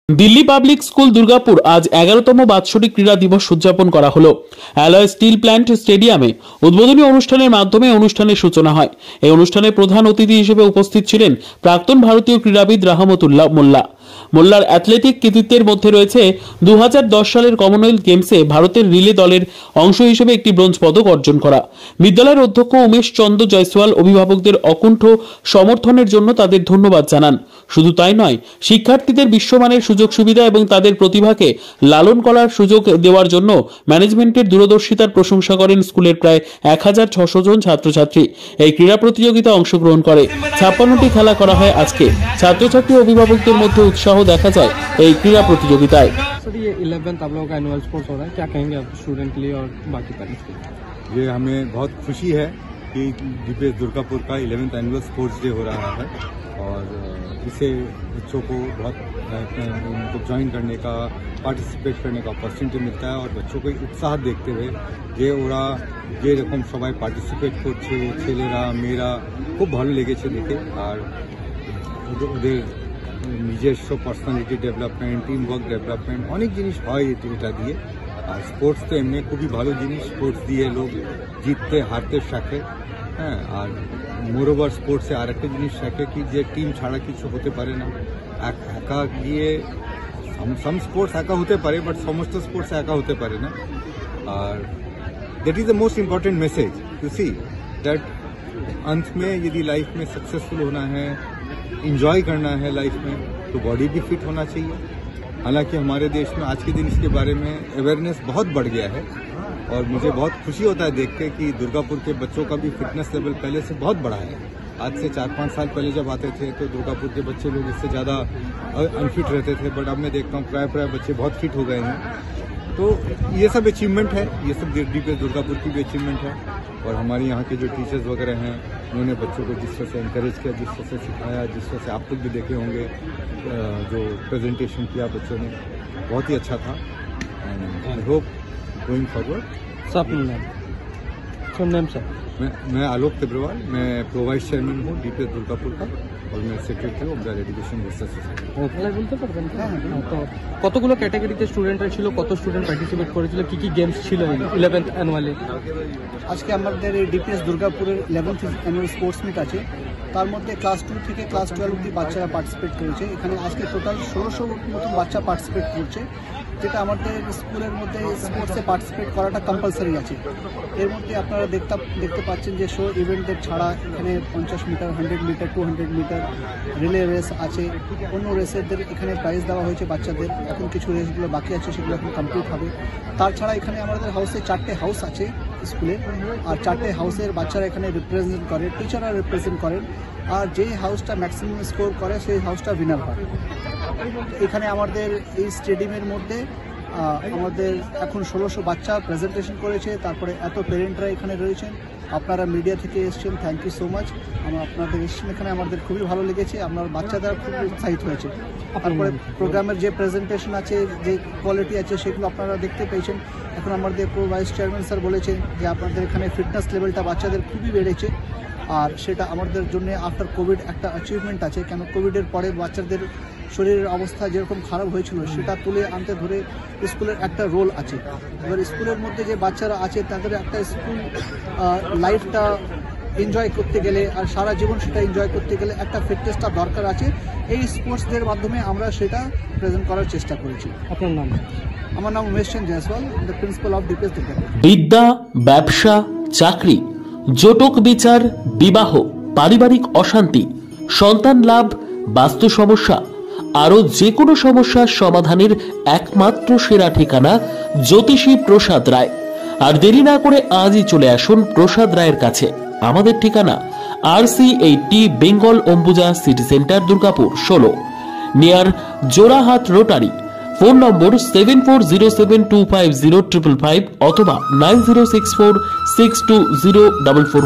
Delhi public school Durgapur আজ 11তম বাৎসরিক ক্রীড়া দিবস উদযাপন করা হলো। অ্যালয় স্টিল প্ল্যান্ট স্টেডিয়ামে উদ্বোধনী অনুষ্ঠানের মাধ্যমে অনুষ্ঠানের সূচনা হয়। এই অনুষ্ঠানে প্রধান অতিথি হিসেবে উপস্থিত ছিলেন প্রাক্তন ভারতীয় ক্রীড়াবিদ রাহমতুল্লাহ মোল্লা। মোল্লার অ্যাথলেটিক কৃতিত্বের মধ্যে রয়েছে 2010 সালের কমনওয়েলথ গেমসে ভারতের রিলে দলের অংশ হিসেবে একটি ব্রোঞ্জ পদক অর্জন করা। বিদ্যালয়ের অধ্যক্ষ উমেশ চন্দ্র জয়সওয়াল অভিভাবকদের অকুণ্ঠ সমর্থনের জন্য তাদের ধন্যবাদ জানান। শুধু তাই নয়, শিক্ষার্থীদের বিশ্বমানের সুযোগ সুবিধা এবং তাদের প্রতিভাকে লালন করার সুযোগ দেওয়ার জন্য ম্যানেজমেন্টের দূরদর্শিতার প্রশংসা করেন স্কুলের প্রায় 1600 জন ছাত্রছাত্রী। এই ক্রীড়া প্রতিযোগিতায় অংশগ্রহণ করে 56টি খেলা করা হয়। আজকে ছাত্রছাত্রী অভিভাবকদের মধ্যে उत्साह देखा जाए এই ক্রীড়া প্রতিযোগিতায়। सर, ये 11th आप लोगों का एनुअल स्पोर्ट्स हो रहा है, क्या कहेंगे आप स्टूडेंट के लिए और बाकी पेरेंट्स के लिए? ये हमें बहुत खुशी है कि डीपीएस दुर्गापुर का 11th एनुअल स्पोर्ट्स डे हो रहा है और इसे बच्चों को बहुत उनको ज्वाइन करने का, पार्टिसिपेट करने का अपॉर्चुनिटी मिलता है और बच्चों को उत्साह देखते हुए যে ওরা যেরকম সবাই পার্টিসিপেট করছে, ছেলেরা মেয়েরা খুব ভালো লেগেছে দেখে। আর ওদের নিজস্ব personality development, team work development অনেক জিনিস হয় এটা দিয়ে। আর স্পোর্টস তো এমনি খুবই ভালো জিনিস, স্পোর্টস দিয়ে লোক জিততে হারতে শেখে। হ্যাঁ, আর মোরওভার স্পোর্টসে আর একটা জিনিস শেখে কি যে টিম ছাড়া কিছু হতে পারে না। একা গিয়ে সাম স্পোর্টস একা হতে পারে, বাট সমস্ত স্পোর্টস একা হতে পারে না। আর that is the most important message to see that अंत में यदि लाइफ में सक्सेसफुल होना है, इंजॉय करना है लाइफ में, तो बॉडी भी फिट होना चाहिए। हालांकि हमारे देश में आज के दिन इसके बारे में अवेयरनेस बहुत बढ़ गया है और मुझे बहुत खुशी होता है देख के कि दुर्गापुर के बच्चों का भी फिटनेस लेवल पहले से बहुत बड़ा है। आज से 4-5 साल पहले जब आते थे तो दुर्गापुर के बच्चे लोग इससे ज़्यादा अनफिट रहते थे, बट अब मैं देखता हूँ प्राय बच्चे बहुत फिट हो गए हैं। तो ये सब अचीवमेंट है, ये सब डीपीएस दुर्गापुर की भी अचीवमेंट है। और हमारे यहाँ के जो टीचर्स वगैरह हैं उन्होंने बच्चों को जिस तरह से इंकरेज किया, जिस तरह से सिखाया, जिस तरह से आप लोग भी देखे होंगे जो प्रेजेंटेशन किया बच्चों ने, बहुत ही अच्छा था। And I hope going forward. Sir मैं आलोक तिब्रवाल, मैं प्रो वाइस चेयरमैन हूँ डीपीएस दुर्गापुर का और मैं secretary of the education research society. বলতে পারবেন তো কতগুলো ক্যাটাগরিতে স্টুডেন্টরা ছিল, কত স্টুডেন্ট পার্টিসিপেট করেছিল, কি কি গেমস ছিল 11th অ্যানুয়ালে? আজকে আমাদের এই ডিপিএস দুর্গাপুরের 11th অ্যানুয়াল স্পোর্টস মিট আছে। তার মধ্যে ক্লাস 2 থেকে ক্লাস 12 অবধি বাচ্চারা পার্টিসিপেট করেছে। এখানে আজকে টোটাল 1600 মতো বাচ্চা পার্টিসিপেট করছে, যেটা আমাদের স্কুলের মধ্যে স্পোর্টসে পার্টিসিপেট করাটা কম্পালসারি আছে। এর মধ্যে আপনারা দেখতে পাচ্ছেন যে শো ইভেন্টের ছাড়া এখানে 50 metre, 100 metre, 200 metre relay race আছে। অন্য রেসেরদের এখানে প্রাইজ দেওয়া হয়েছে বাচ্চাদের। এখন কিছু রেসগুলো বাকি আছে, সেগুলো এখন কমপ্লিট হবে। তাছাড়া এখানে আমাদের হাউসে 4টে হাউস আছে স্কুলে, আর 4টে হাউসের বাচ্চারা এখানে রিপ্রেজেন্ট করে, টিচাররা রিপ্রেজেন্ট করেন। আর যেই হাউসটা ম্যাক্সিমাম স্কোর করে সেই হাউসটা উইনার হয়। এখানে আমাদের এই স্টেডিয়ামের মধ্যে আমাদের এখন 1600 বাচ্চা প্রেজেন্টেশন করেছে। তারপরে এত পেরেন্টরা এখানে রয়েছেন, আপনারা মিডিয়া থেকে এসেছেন, থ্যাংক ইউ সো মাচ। আপনাদের এসেছেন এখানে, আমাদের খুবই ভালো লেগেছে, আপনার বাচ্চাদের খুব উৎসাহিত হয়েছে। তারপরে প্রোগ্রামের যে প্রেজেন্টেশন আছে, যে কোয়ালিটি আছে, সেগুলো আপনারা দেখতে পেয়েছেন। এখন আমাদের প্রো ভাইস চেয়ারম্যান স্যার বলেছেন যে আপনাদের এখানে ফিটনেস লেভেলটা বাচ্চাদের খুবই বেড়েছে, আর সেটা আমাদের জন্য আফটার কোভিড একটা অ্যাচিভমেন্ট আছে। কেন কোভিডের পরে বাচ্চাদের শরীরের অবস্থা যেরকম খারাপ হয়েছিল সেটা তুলে আনতে ধরে স্কুলের একটা রোল আছে। এবার স্কুলের মধ্যে যে বাচ্চারা আছে তাদের একটা স্কুল লাইফটা এনজয় করতে গেলে আর সারা জীবন সেটা এনজয় করতে গেলে একটা ফিটনেসটা দরকার আছে। এই স্পোর্টসদের মাধ্যমে আমরা সেটা প্রেজেন্ট করার চেষ্টা করেছি। আপনার নাম? আমার নাম Umesh Chandra Jaiswal, the principal of DPS Durgapur. বিদ্যা, ব্যবসা, চাকরি, জটক বিচার, বিবাহ, পারিবারিক অশান্তি, সন্তান লাভ, বাস্তু সমস্যা, আরো যে কোনো সমস্যার সমাধানের একমাত্র সেরা ঠিকানা জ্যোতিষী প্রসাদ রায়। আর দেরি না করে আজই চলে আসুন প্রসাদ রায়ের কাছে। আমাদের ঠিকানা RC80 Bengal Ambuja city centre Durgapur 16 near Jorhat rotary. Phone নম্বর 7407250555 অথবা 9064620444।